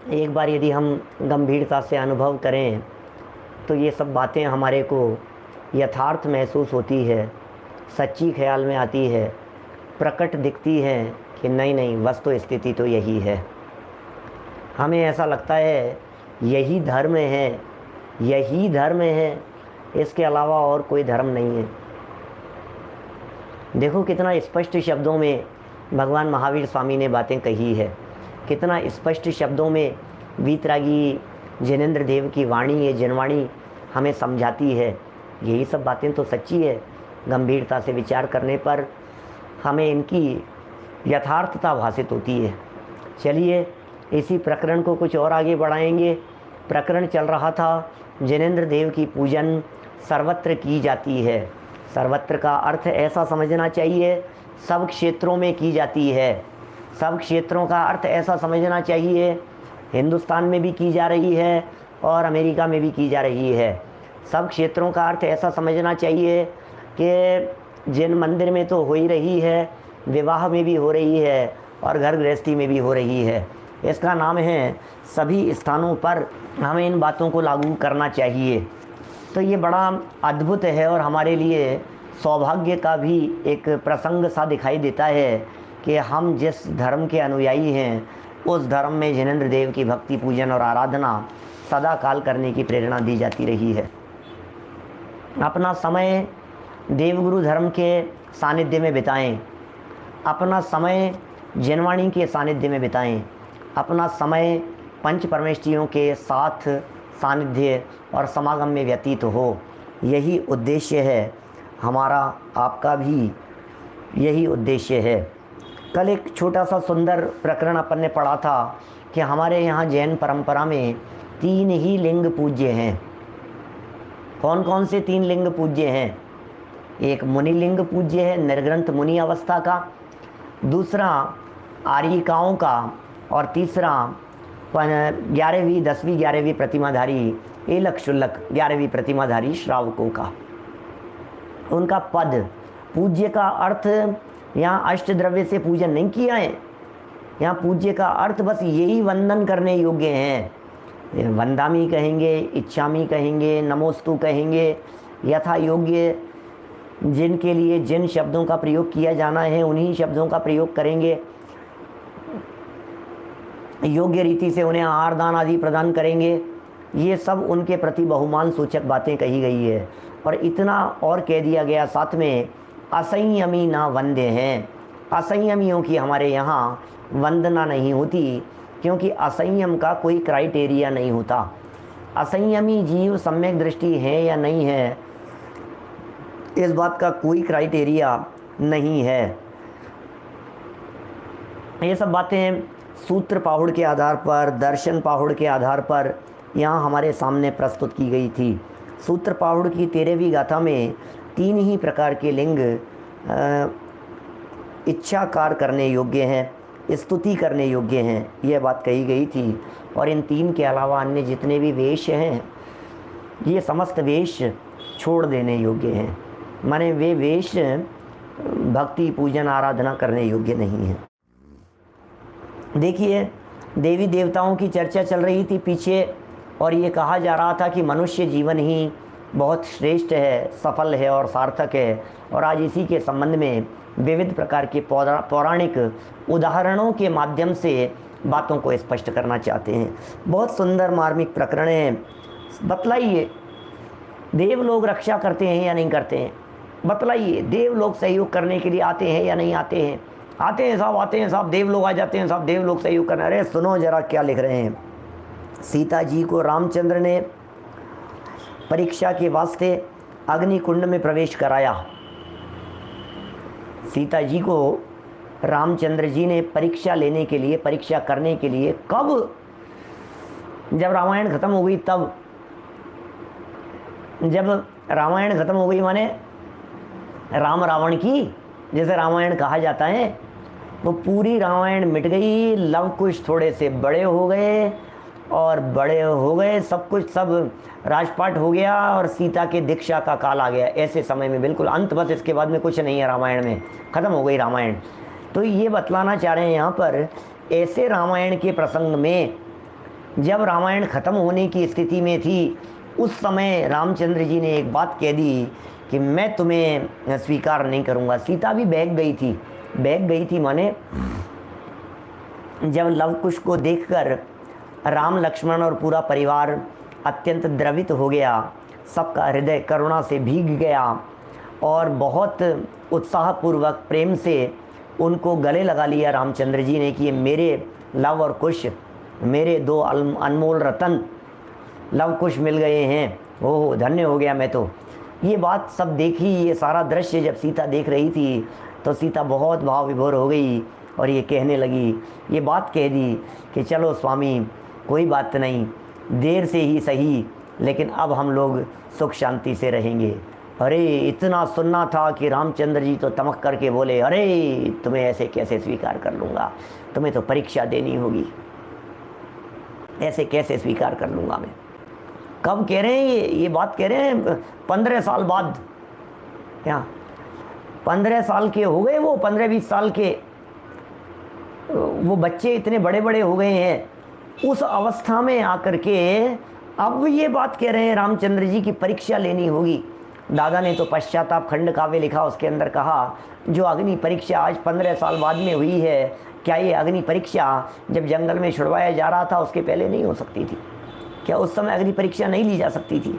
एक बार यदि हम गंभीरता से अनुभव करें तो ये सब बातें हमारे को यथार्थ महसूस होती है, सच्ची ख्याल में आती है, प्रकट दिखती है कि नहीं नहीं वस्तु स्थिति तो यही है। हमें ऐसा लगता है यही धर्म है, यही धर्म है, इसके अलावा और कोई धर्म नहीं है। देखो कितना स्पष्ट शब्दों में भगवान महावीर स्वामी ने बातें कही है, कितना स्पष्ट शब्दों में वीतरागी जिनेंद्र देव की वाणी, ये जनवाणी हमें समझाती है। यही सब बातें तो सच्ची है। गंभीरता से विचार करने पर हमें इनकी यथार्थता भासित होती है। चलिए इसी प्रकरण को कुछ और आगे बढ़ाएंगे। प्रकरण चल रहा था जिनेंद्र देव की पूजन सर्वत्र की जाती है। सर्वत्र का अर्थ ऐसा समझना चाहिए सब क्षेत्रों में की जाती है। सब क्षेत्रों का अर्थ ऐसा समझना चाहिए हिंदुस्तान में भी की जा रही है और अमेरिका में भी की जा रही है। सब क्षेत्रों का अर्थ ऐसा समझना चाहिए कि जिन मंदिर में तो हो ही रही है, विवाह में भी हो रही है और घर गृहस्थी में भी हो रही है। इसका नाम है सभी स्थानों पर हमें इन बातों को लागू करना चाहिए। तो ये बड़ा अद्भुत है और हमारे लिए सौभाग्य का भी एक प्रसंग सा दिखाई देता है कि हम जिस धर्म के अनुयायी हैं उस धर्म में जिनेंद्र देव की भक्ति, पूजन और आराधना सदा काल करने की प्रेरणा दी जाती रही है। अपना समय देवगुरु धर्म के सानिध्य में बिताएं, अपना समय जनवाणी के सानिध्य में बिताएं, अपना समय पंच परमेष्ठियों के साथ सानिध्य और समागम में व्यतीत हो। यही उद्देश्य है हमारा, आपका भी यही उद्देश्य है। कल एक छोटा सा सुंदर प्रकरण अपन ने पढ़ा था कि हमारे यहाँ जैन परंपरा में 3 ही लिंग पूज्य हैं। कौन कौन से 3 लिंग पूज्य हैं? एक मुनि लिंग पूज्य है, निर्ग्रंथ मुनि अवस्था का, दूसरा आर्यिकाओं का, और तीसरा 11वीं 10वीं 11वीं प्रतिमाधारी एलक शुल्लक 11वीं प्रतिमाधारी श्रावकों का। उनका पद पूज्य का अर्थ यहाँ अष्टद्रव्य से पूजन नहीं किया है। यहाँ पूज्य का अर्थ बस यही वंदन करने योग्य हैं। वंदामी कहेंगे, इच्छामी कहेंगे, नमोस्तु कहेंगे, यथा योग्य जिनके लिए जिन शब्दों का प्रयोग किया जाना है उन्हीं शब्दों का प्रयोग करेंगे। योग्य रीति से उन्हें आहार दान आदि प्रदान करेंगे। ये सब उनके प्रति बहुमान सूचक बातें कही गई है। और इतना और कह दिया गया साथ में, असंयमी ना वंदे हैं। असंयमियों की हमारे यहाँ वंदना नहीं होती, क्योंकि असंयम का कोई क्राइटेरिया नहीं होता। असंयमी जीव सम्यक दृष्टि है या नहीं है, इस बात का कोई क्राइटेरिया नहीं है। ये सब बातें सूत्र पाहुड़ के आधार पर, दर्शन पाहुड़ के आधार पर यहाँ हमारे सामने प्रस्तुत की गई थी। सूत्र पाहुड़ की 13वीं गाथा में 3 ही प्रकार के लिंग इच्छाकार करने योग्य हैं, स्तुति करने योग्य हैं, यह बात कही गई थी। और इन 3 के अलावा अन्य जितने भी वेश हैं, ये समस्त वेश छोड़ देने योग्य हैं। माने वे वेश भक्ति, पूजन, आराधना करने योग्य नहीं हैं। देखिए देवी देवताओं की चर्चा चल रही थी पीछे, और ये कहा जा रहा था कि मनुष्य जीवन ही बहुत श्रेष्ठ है, सफल है और सार्थक है। और आज इसी के संबंध में विविध प्रकार के पौराणिक उदाहरणों के माध्यम से बातों को स्पष्ट करना चाहते हैं। बहुत सुंदर मार्मिक प्रकरण है। बतलाइए देव लोग रक्षा करते हैं या नहीं करते हैं? बतलाइए देव लोग सहयोग करने के लिए आते हैं या नहीं आते हैं? आते हैं साहब, आते हैं साहब, देव लोग आ जाते हैं साहब, देव लोग सहयोग करने। अरे सुनो जरा क्या लिख रहे हैं। सीता जी को रामचंद्र ने परीक्षा के वास्ते अग्निकुंड में प्रवेश कराया। सीता जी को रामचंद्र जी ने परीक्षा लेने के लिए, परीक्षा करने के लिए कब? जब रामायण खत्म हो गई तब। जब रामायण खत्म हो गई माने राम रावण की जैसे रामायण कहा जाता है, तो पूरी रामायण मिट गई। लव कुश थोड़े से बड़े हो गए और बड़े हो गए, सब कुछ सब राजपाट हो गया और सीता के दीक्षा का काल आ गया। ऐसे समय में बिल्कुल अंत, बस इसके बाद में कुछ नहीं है रामायण में, ख़त्म हो गई रामायण। तो ये बतलाना चाह रहे हैं यहाँ पर, ऐसे रामायण के प्रसंग में जब रामायण खत्म होने की स्थिति में थी, उस समय रामचंद्र जी ने एक बात कह दी कि मैं तुम्हें स्वीकार नहीं करूँगा। सीता भी बहक गई थी माने जब लव कुश को देखकर राम लक्ष्मण और पूरा परिवार अत्यंत द्रवित हो गया, सबका हृदय करुणा से भीग गया और बहुत उत्साहपूर्वक प्रेम से उनको गले लगा लिया रामचंद्र जी ने कि ये मेरे लव और कुश, मेरे दो अनमोल रतन लव कुश मिल गए हैं, ओह धन्य हो गया मैं तो। ये बात सब देखी, ये सारा दृश्य जब सीता देख रही थी तो सीता बहुत भाव विभोर हो गई और ये कहने लगी, ये बात कह दी कि चलो स्वामी कोई बात नहीं, देर से ही सही, लेकिन अब हम लोग सुख शांति से रहेंगे। अरे इतना सुनना था कि रामचंद्र जी तो तमक करके बोले, अरे तुम्हें ऐसे कैसे स्वीकार कर लूँगा, तुम्हें तो परीक्षा देनी होगी, ऐसे कैसे स्वीकार कर लूँगा मैं। कब कह रहे हैं ये बात कह रहे हैं 15 साल बाद, क्या 15 साल के हो गए, वो 15-20 साल के वो बच्चे इतने बड़े बड़े हो गए हैं, उस अवस्था में आकर के अब ये बात कह रहे हैं रामचंद्र जी की परीक्षा लेनी होगी। दादा ने तो पश्चाताप खंड काव्य लिखा, उसके अंदर कहा जो अग्नि परीक्षा आज 15 साल बाद में हुई है, क्या ये अग्नि परीक्षा जब जंगल में छुड़वाया जा रहा था उसके पहले नहीं हो सकती थी? क्या उस समय अग्नि परीक्षा नहीं ली जा सकती थी?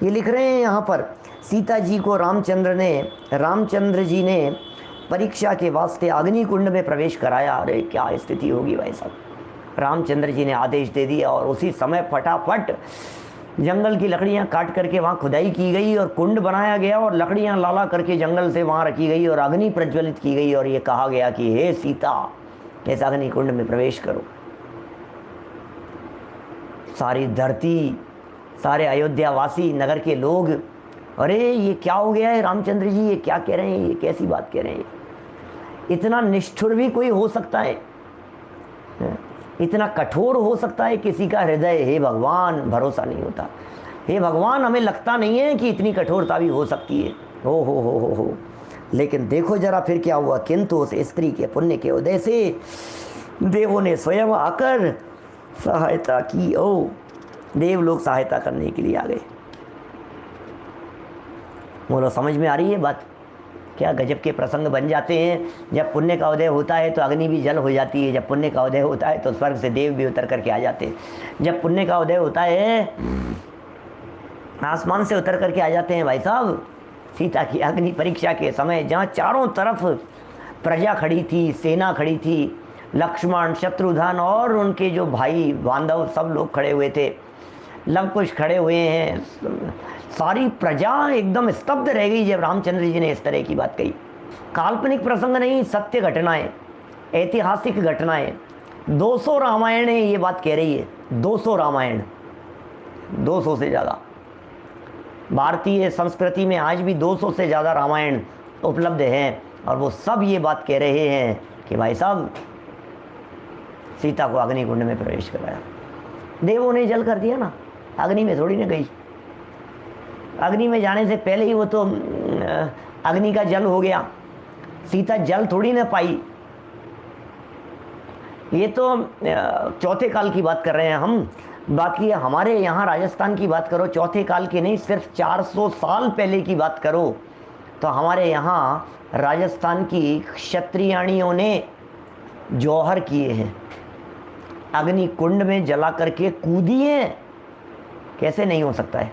ये लिख रहे हैं यहाँ पर, सीता जी को रामचंद्र जी ने परीक्षा के वास्ते अग्नि कुंड में प्रवेश कराया। अरे क्या स्थिति होगी भाई साहब। रामचंद्र जी ने आदेश दे दिया और उसी समय फटाफट जंगल की लकड़ियां काट करके वहाँ खुदाई की गई और कुंड बनाया गया और लकड़ियां लाला करके जंगल से वहाँ रखी गई और अग्नि प्रज्वलित की गई और ये कहा गया कि हे सीता, इस अग्नि कुंड में प्रवेश करो। सारी धरती, सारे अयोध्यावासी, नगर के लोग, अरे ये क्या हो गया है रामचंद्र जी, ये क्या कह रहे हैं, ये कैसी बात कह रहे हैं, इतना निष्ठुर भी कोई हो सकता है, इतना कठोर हो सकता है किसी का हृदय? हे भगवान, भरोसा नहीं होता। हे भगवान, हमें लगता नहीं है कि इतनी कठोरता भी हो सकती है। हो। लेकिन देखो जरा फिर क्या हुआ, किंतु उस स्त्री के पुण्य के उदय से देवों ने स्वयं आकर सहायता की। ओ देव लोग सहायता करने के लिए आ गए। बोलो समझ में आ रही है बात? क्या गजब के प्रसंग बन जाते हैं। जब पुण्य का उदय होता है तो अग्नि भी जल हो जाती है, जब पुण्य का उदय होता है तो स्वर्ग से देव भी उतर करके आ जाते हैं, जब पुण्य का उदय होता है आसमान से उतर करके आ जाते हैं भाई साहब। सीता की अग्नि परीक्षा के समय जहाँ चारों तरफ प्रजा खड़ी थी, सेना खड़ी थी, लक्ष्मण, शत्रुघ्न और उनके जो भाई बांधव सब लोग खड़े हुए थे, लव कुश खड़े हुए हैं, सारी प्रजा एकदम स्तब्ध रह गई जब रामचंद्र जी ने इस तरह की बात कही। काल्पनिक प्रसंग नहीं, सत्य घटनाएं, ऐतिहासिक घटनाएं। 200 रामायण है ये बात कह रही है, 200 रामायण, 200 से ज़्यादा। भारतीय संस्कृति में आज भी 200 से ज़्यादा रामायण उपलब्ध हैं और वो सब ये बात कह रहे हैं कि भाई साहब सीता को अग्नि कुंड में प्रवेश कराया। देवों ने जल कर दिया ना, अग्नि में थोड़ी ना गई। अग्नि में जाने से पहले ही वो तो अग्नि का जल हो गया, सीता जल थोड़ी ना पाई। ये तो चौथे काल की बात कर रहे हैं हम। बाकी हमारे यहाँ राजस्थान की बात करो, चौथे काल की नहीं, सिर्फ 400 साल पहले की बात करो तो हमारे यहाँ राजस्थान की क्षत्रियाणियों ने जौहर किए हैं, अग्नि कुंड में जला करके कूदी हैं। कैसे नहीं हो सकता है?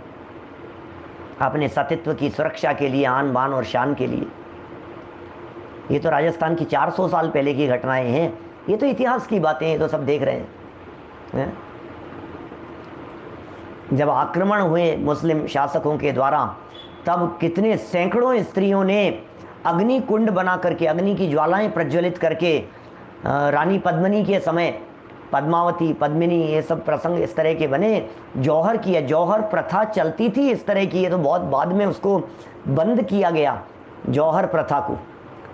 अपने सतीत्व की सुरक्षा के लिए, आन बान और शान के लिए। ये तो राजस्थान की 400 साल पहले की घटनाएं हैं, ये तो इतिहास की बातें हैं, तो सब देख रहे हैं। जब आक्रमण हुए मुस्लिम शासकों के द्वारा तब कितने सैकड़ों स्त्रियों ने अग्नि कुंड बना करके, अग्नि की ज्वालाएं प्रज्वलित करके, रानी पद्मिनी के समय, पद्मावती, पद्मिनी, ये सब प्रसंग इस तरह के बने। जौहर किया, जौहर प्रथा चलती थी इस तरह की, ये तो बहुत बाद में उसको बंद किया गया, जौहर प्रथा को।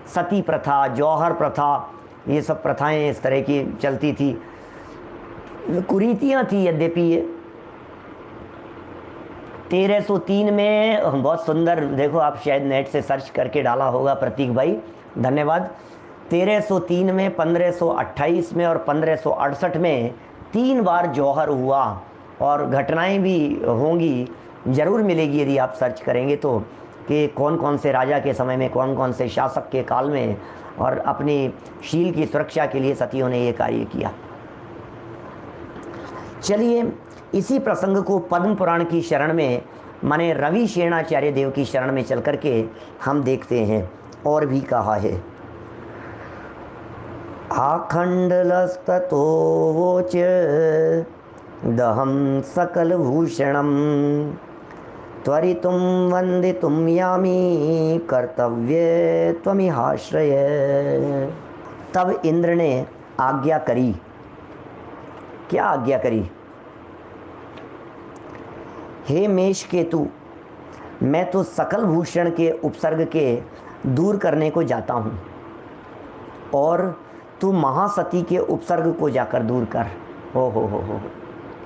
सती प्रथा, जौहर प्रथा, ये सब प्रथाएं इस तरह की चलती थी, कुरीतियाँ थी। यद्यपि ये 1303 में बहुत सुंदर, देखो आप शायद नेट से सर्च करके डाला होगा प्रतीक भाई, धन्यवाद। 1303 में, 1528 में और 1568 में 3 बार जौहर हुआ, और घटनाएं भी होंगी, ज़रूर मिलेगी यदि आप सर्च करेंगे तो, कि कौन कौन से राजा के समय में, कौन कौन से शासक के काल में, और अपनी शील की सुरक्षा के लिए सतियों ने ये कार्य किया। चलिए इसी प्रसंग को पद्म पुराण की शरण में, माने रवि शेणाचार्य देव की शरण में चल करके हम देखते हैं। और भी कहा है, आखंडलस्ततो वोच दहम सकल भूषणम त्वरितुम वंदितुम यामी कर्तव्य त्वमिहाश्रय। तब इंद्र ने आज्ञा करी। क्या आज्ञा करी? हे मेष केतु, मैं तो सकल भूषण के उपसर्ग के दूर करने को जाता हूँ, और तू महासती के उपसर्ग को जाकर दूर कर। हो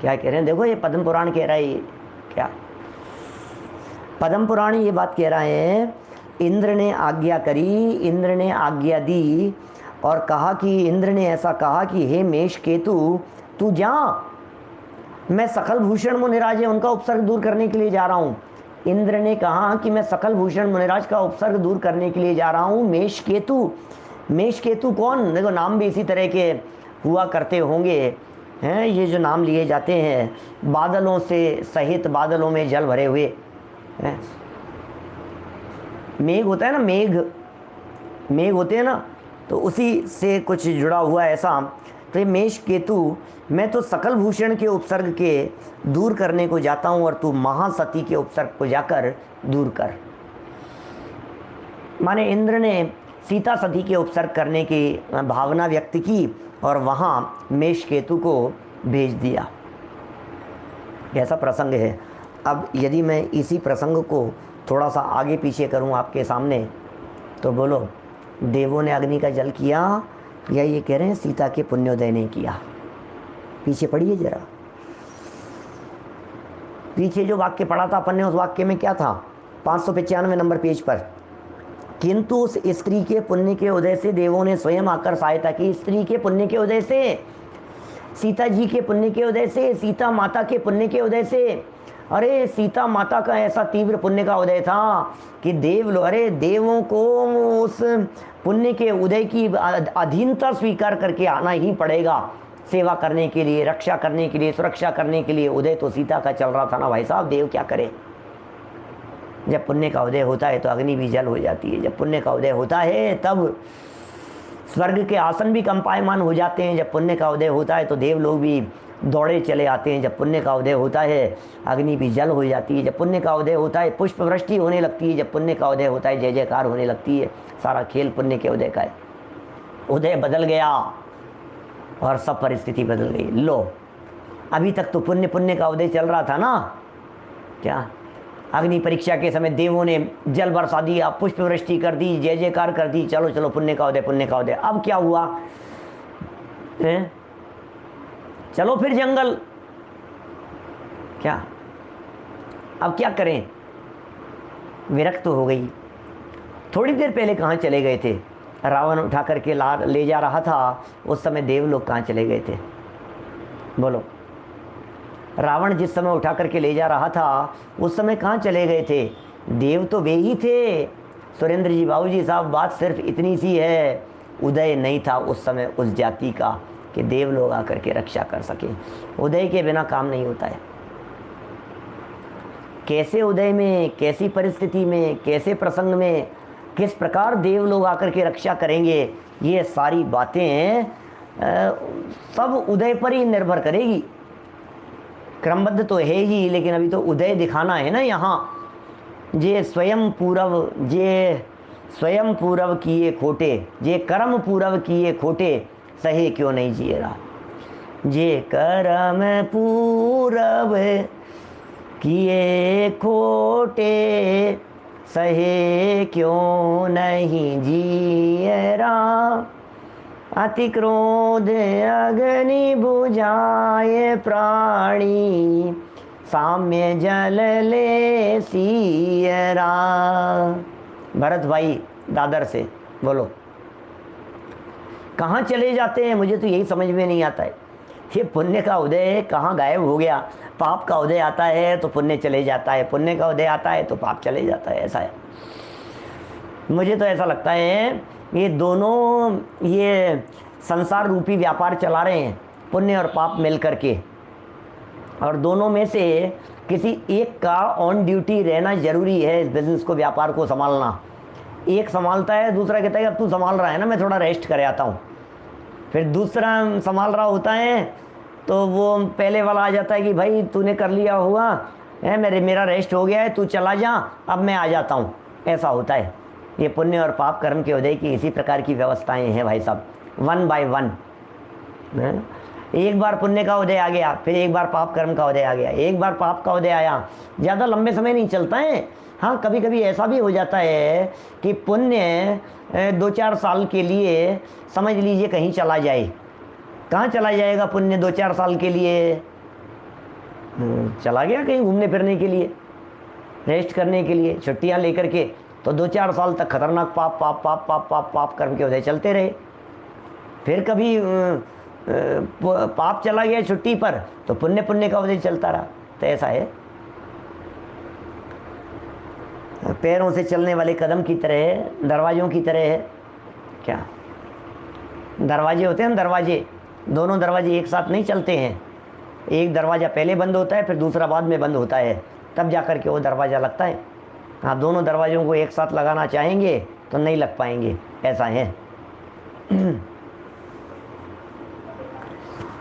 क्या कह रहे हैं? देखो ये पद्म पुराण कह रहा है। ये क्या पद्म पुराण ये बात कह रहा है, इंद्र ने आज्ञा करी, इंद्र ने आज्ञा दी, और कहा कि इंद्र ने ऐसा कहा कि हे मेष केतु, तू जा, मैं सकल भूषण मुनिराज है उनका उपसर्ग दूर करने के लिए जा रहा हूँ। इंद्र ने कहा कि मैं सकल भूषण मुनिराज का उपसर्ग दूर करने के लिए जा रहा हूँ। मेष केतु, मेष केतु कौन? देखो नाम भी इसी तरह के हुआ करते होंगे, हैं ये जो नाम लिए जाते हैं, बादलों से सहित, बादलों में जल भरे हुए हैं। मेघ होता है ना, मेघ होते हैं ना, तो उसी से कुछ जुड़ा हुआ ऐसा। तो ये मेष केतु, मैं तो सकल भूषण के उपसर्ग के दूर करने को जाता हूँ, और तू महासती के उपसर्ग को जाकर दूर कर। माने इंद्र ने सीता सती के उपसर्ग करने की भावना व्यक्त की, और वहाँ मेष केतु को भेज दिया। ऐसा प्रसंग है। अब यदि मैं इसी प्रसंग को थोड़ा सा आगे पीछे करूँ आपके सामने, तो बोलो, देवों ने अग्नि का जल किया, या ये कह रहे हैं सीता के पुण्योदय ने किया? पीछे पढ़िए जरा, पीछे जो वाक्य पढ़ा था अपन ने, उस वाक्य में क्या था? 595 नंबर पेज पर, किंतु उस स्त्री के पुण्य के उदय से देवों ने स्वयं आकर सहायता की। स्त्री के पुण्य के उदय से, सीता जी के पुण्य के उदय से, सीता माता के पुण्य के उदय से। अरे सीता माता का ऐसा तीव्र पुण्य का उदय था कि देवों को उस पुण्य के उदय की अधीनता स्वीकार करके आना ही पड़ेगा, सेवा करने के लिए, रक्षा करने के लिए, सुरक्षा करने के लिए। उदय तो सीता का चल रहा था ना भाई साहब, देव क्या करे? जब पुण्य का उदय होता है तो अग्नि भी जल हो जाती है। जब पुण्य का उदय होता है तब स्वर्ग के आसन भी कंपायमान हो जाते हैं। जब पुण्य का उदय होता है तो देव लोग भी दौड़े चले आते हैं। जब पुण्य का उदय होता है अग्नि भी जल हो जाती है। जब पुण्य का उदय होता है पुष्प वृष्टि होने लगती है। जब पुण्य का उदय होता है जय जयकार होने लगती है। सारा खेल पुण्य के उदय का है। उदय बदल गया और सब परिस्थिति बदल गई। लो, अभी तक तो पुण्य का उदय चल रहा था ना, क्या अग्नि परीक्षा के समय देवों ने जल बरसा दिया, पुष्प वृष्टि कर दी, जय जयकार कर दी, चलो चलो पुण्य का उदय। अब क्या हुआ है? चलो फिर जंगल। क्या अब क्या करें? विरक्त हो गई। थोड़ी देर पहले कहाँ चले गए थे? रावण उठा करके ले जा रहा था, उस समय देव लोग कहाँ चले गए थे? बोलो, रावण जिस समय उठा करके ले जा रहा था उस समय कहाँ चले गए थे? देव तो वे ही थे। सुरेंद्र जी, बाबूजी साहब, बात सिर्फ इतनी सी है, उदय नहीं था उस समय उस जाति का कि देव लोग आकर के रक्षा कर सके। उदय के बिना काम नहीं होता है। कैसे उदय में, कैसी परिस्थिति में, कैसे प्रसंग में, किस प्रकार देव लोग आकर के रक्षा करेंगे, ये सारी बातें सब उदय पर ही निर्भर करेगी। क्रमबद्ध तो है ही, लेकिन अभी तो उदय दिखाना है ना यहाँ। जे स्वयं पूरव किए खोटे, जे कर्म पूरव किए खोटे, सहे क्यों नहीं जिए रहा। जे कर्म पूरव किए खोटे, सहे क्यों नहीं जिए रहा। अति क्रोध अग्नि बुझाए प्राणी, साम्य जल ले सियरा। भरत भाई दादर से, बोलो कहाँ चले जाते हैं? मुझे तो यही समझ में नहीं आता है। ये पुण्य का उदय कहाँ गायब हो गया। पाप का उदय आता है तो पुण्य चले जाता है, पुण्य का उदय आता है तो पाप चले जाता है, ऐसा है। मुझे तो ऐसा लगता है ये दोनों ये संसार रूपी व्यापार चला रहे हैं, पुण्य और पाप मिल करके, और दोनों में से किसी एक का ऑन ड्यूटी रहना जरूरी है इस बिज़नेस को, व्यापार को संभालना। एक संभालता है, दूसरा कहता है कि अब तू संभाल रहा है ना, मैं थोड़ा रेस्ट कर आता हूँ। फिर दूसरा संभाल रहा होता है तो वो पहले वाला आ जाता है कि भाई तूने कर लिया हुआ है, मेरा रेस्ट हो गया है, तू चला जा, अब मैं आ जाता हूँ। ऐसा होता है। ये पुण्य और पाप कर्म के उदय की इसी प्रकार की व्यवस्थाएं हैं भाई साहब, 1 by 1। एक बार पुण्य का उदय आ गया, फिर एक बार पाप कर्म का उदय आ गया, एक बार पाप का उदय आया, ज़्यादा लंबे समय नहीं चलता है। हाँ, कभी कभी ऐसा भी हो जाता है कि पुण्य 2-4 साल के लिए समझ लीजिए कहीं चला जाए। कहाँ चला जाएगा पुण्य 2-4 साल के लिए? चला गया कहीं घूमने फिरने के लिए, रेस्ट करने के लिए, छुट्टियाँ लेकर के, तो 2-4 साल तक खतरनाक पाप पाप पाप पाप पाप पाप कर्म के उदय चलते रहे। फिर कभी पाप चला गया छुट्टी पर तो पुण्य पुण्य का उदय चलता रहा। तो ऐसा है, पैरों से चलने वाले कदम की तरह है, दरवाज़ों की तरह है। क्या दरवाजे होते हैं, दरवाजे, दोनों दरवाजे एक साथ नहीं चलते हैं। एक दरवाज़ा पहले बंद होता है, फिर दूसरा बाद में बंद होता है, तब जा कर के वो दरवाज़ा लगता है। हाँ, दोनों दरवाज़ों को एक साथ लगाना चाहेंगे तो नहीं लग पाएंगे, ऐसा है।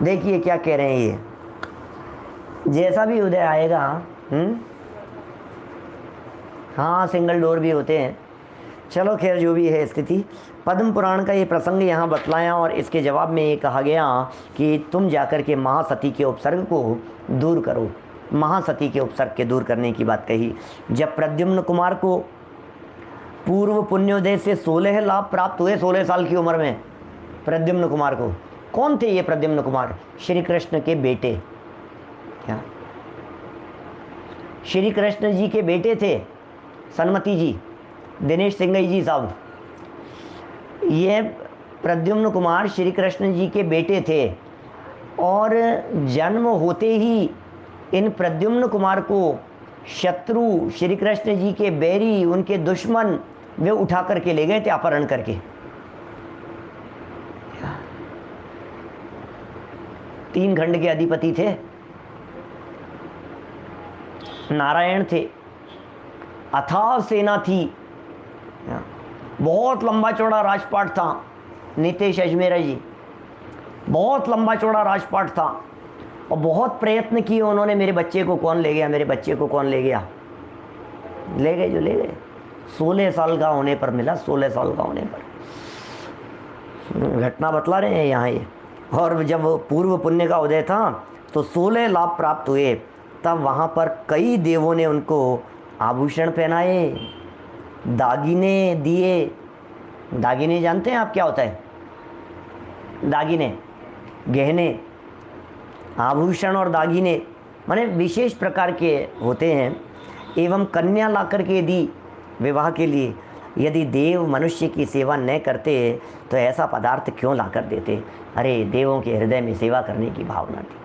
देखिए क्या कह रहे हैं ये, जैसा भी उदय आएगा। हाँ, सिंगल डोर भी होते हैं। चलो खैर, जो भी है स्थिति, पद्म पुराण का ये प्रसंग यहाँ बतलाया और इसके जवाब में ये कहा गया कि तुम जाकर के महासती के उपसर्ग को दूर करो। महासती के उपसर्ग के दूर करने की बात कही। जब प्रद्युम्न कुमार को पूर्व पुण्योदय से 16 लाभ प्राप्त हुए, 16 साल की उम्र में प्रद्युम्न कुमार को। कौन थे ये प्रद्युम्न कुमार? श्री कृष्ण के बेटे। क्या श्री कृष्ण जी के बेटे थे सन्मति जी, दिनेश सिंघई जी साहब। ये प्रद्युम्न कुमार श्री कृष्ण जी के बेटे थे और जन्म होते ही इन प्रद्युम्न कुमार को शत्रु, श्री कृष्ण जी के बैरी, उनके दुश्मन, वे उठा करके ले गए थे, अपहरण करके। 3 खंड के अधिपति थे, नारायण थे, अथाह सेना थी, बहुत लंबा चौड़ा राजपाट था। नितेश अजमेरा जी, बहुत लंबा चौड़ा राजपाट था और बहुत प्रयत्न किए उन्होंने, मेरे बच्चे को कौन ले गया, मेरे बच्चे को कौन ले गया। ले गए जो ले गए, 16 साल का होने पर मिला, 16 साल का होने पर। घटना बतला रहे हैं यहाँ ये। और जब पूर्व पुण्य का उदय था तो 16 लाभ प्राप्त हुए, तब वहाँ पर कई देवों ने उनको आभूषण पहनाए, दागिने दिए। दागिने जानते हैं आप क्या होता है? दागिने, गहने, आभूषण और दागिने माने विशेष प्रकार के होते हैं। एवं कन्या ला करके दी विवाह के लिए। यदि देव मनुष्य की सेवा न करते तो ऐसा पदार्थ क्यों ला कर देते? अरे, देवों के हृदय में सेवा करने की भावना थी।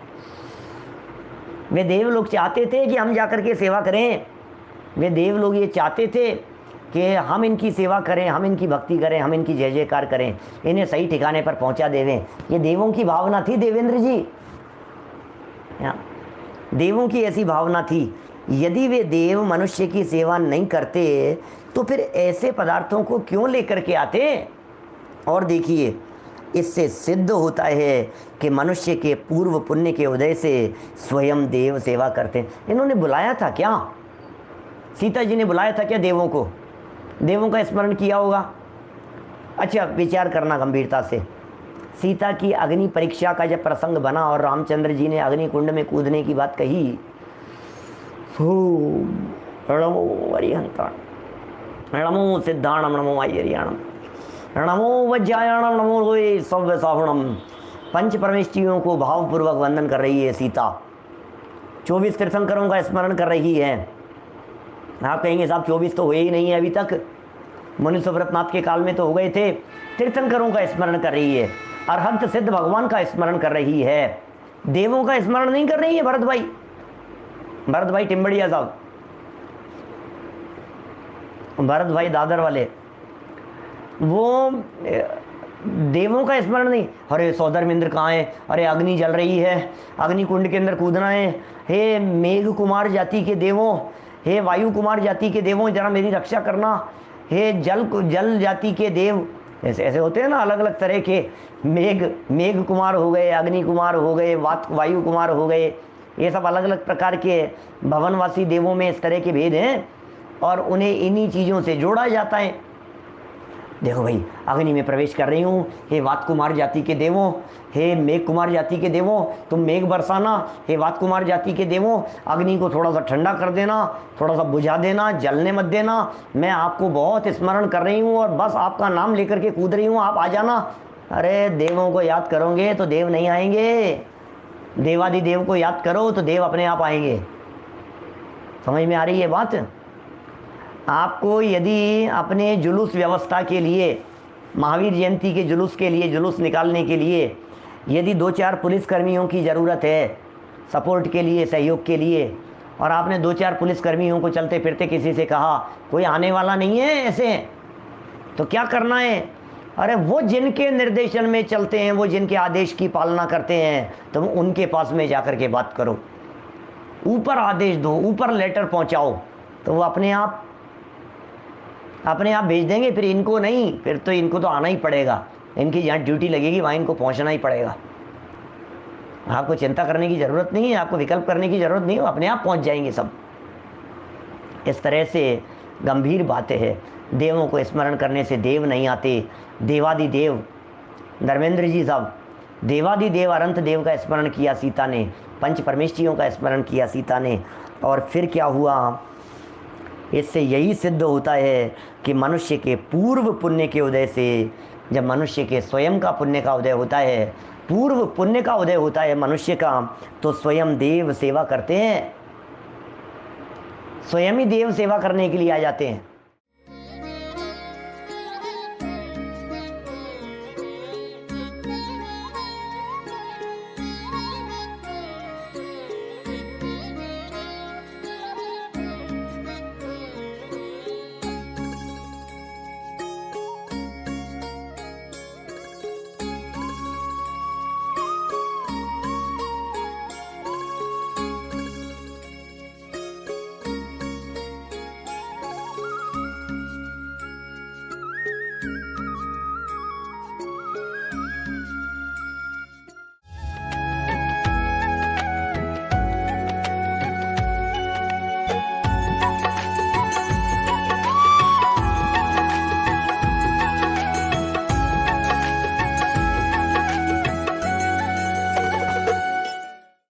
वे देव लोग चाहते थे कि हम जाकर के सेवा करें। वे देव लोग ये चाहते थे कि हम इनकी सेवा करें, हम इनकी भक्ति करें, हम इनकी जय जयकार करें, इन्हें सही ठिकाने पर पहुंचा देवें। ये देवों की भावना थी देवेंद्र जी, देवों की ऐसी भावना थी। यदि वे देव मनुष्य की सेवा नहीं करते तो फिर ऐसे पदार्थों को क्यों लेकर के आते? और देखिए, इससे सिद्ध होता है कि मनुष्य के पूर्व पुण्य के उदय से स्वयं देव सेवा करते हैं। इन्होंने बुलाया था क्या? सीता जी ने बुलाया था क्या देवों को? देवों का स्मरण किया होगा। अच्छा, विचार करना गंभीरता से। सीता की अग्नि परीक्षा का जब प्रसंग बना और रामचंद्र जी ने अग्नि कुंड में कूदने की बात कही, नमो हरिहंताण, नमो सिद्धाणम, नमो आयरियाणम, नमो वज्रायणम, नमो लोए सव्य सावणम। पंच परमेष्ठियों को भावपूर्वक वंदन कर रही है सीता। 24 तीर्थंकरों का स्मरण कर रही है। आप कहेंगे साहब 24 तो हुए ही नहीं है अभी तक, मुनि सुव्रतनाथ के काल में तो हो गए थे। तीर्थंकरों का स्मरण कर रही है, अरहंत सिद्ध भगवान का स्मरण कर रही है। देवों का स्मरण नहीं कर रही है भरत भाई टिम्बड़िया साहब, भरत भाई दादर वाले, वो देवों का स्मरण नहीं। अरे सौधर्मेंद्र कहाँ है, अरे अग्नि जल रही है, अग्नि कुंड के अंदर कूदना है, हे मेघ कुमार जाति के देवों, हे वायु कुमार जाति के देवों जरा मेरी रक्षा करना, हे जल जाति के देव। ऐसे ऐसे होते हैं ना अलग अलग तरह के, मेघ कुमार हो गए, अग्नि कुमार हो गए, वायु कुमार हो गए, ये सब अलग अलग प्रकार के भवनवासी देवों में इस तरह के भेद हैं और उन्हें इन्हीं चीज़ों से जोड़ा जाता है। देखो भाई, अग्नि में प्रवेश कर रही हूँ, हे वात कुमार जाति के देवों, हे मेघ कुमार जाति के देवों तुम मेघ बरसाना, हे वात कुमार जाति के देवों अग्नि को थोड़ा सा ठंडा कर देना, थोड़ा सा बुझा देना, जलने मत देना, मैं आपको बहुत स्मरण कर रही हूँ और बस आपका नाम लेकर के कूद रही हूँ, आप आ जाना। अरे देवों को याद करोगे तो देव नहीं आएंगे, देवादिदेव को याद करो तो देव अपने आप आएंगे। समझ में आ रही है बात? आपको यदि अपने जुलूस व्यवस्था के लिए, महावीर जयंती के जुलूस के लिए, जुलूस निकालने के लिए यदि 2-4 पुलिसकर्मियों की ज़रूरत है सपोर्ट के लिए, सहयोग के लिए, और आपने 2-4 पुलिसकर्मियों को चलते फिरते किसी से कहा कोई आने वाला नहीं है ऐसे, तो क्या करना है? अरे वो जिनके निर्देशन में चलते हैं, वो जिनके आदेश की पालना करते हैं, तो उनके पास में जाकर के बात करो, ऊपर आदेश दो, ऊपर लेटर पहुंचाओ, तो वो अपने आप भेज देंगे। फिर इनको नहीं, फिर तो इनको तो आना ही पड़ेगा, इनकी जहाँ ड्यूटी लगेगी वहाँ इनको पहुँचना ही पड़ेगा। आपको चिंता करने की ज़रूरत नहीं है, आपको विकल्प करने की ज़रूरत नहीं है, अपने आप पहुँच जाएंगे सब। इस तरह से गंभीर बातें हैं। देवों को स्मरण करने से देव नहीं आते। देवादिदेव, धर्मेंद्र जी साहब, देवादिदेव अनंत देव का स्मरण किया सीता ने, पंच परमेष्ठियों का स्मरण किया सीता ने, और फिर क्या हुआ? इससे यही सिद्ध होता है कि मनुष्य के पूर्व पुण्य के उदय से, जब मनुष्य के स्वयं का पुण्य का उदय होता है, पूर्व पुण्य का उदय होता है मनुष्य का, तो स्वयं देव सेवा करते हैं, स्वयं ही देव सेवा करने के लिए आ जाते हैं।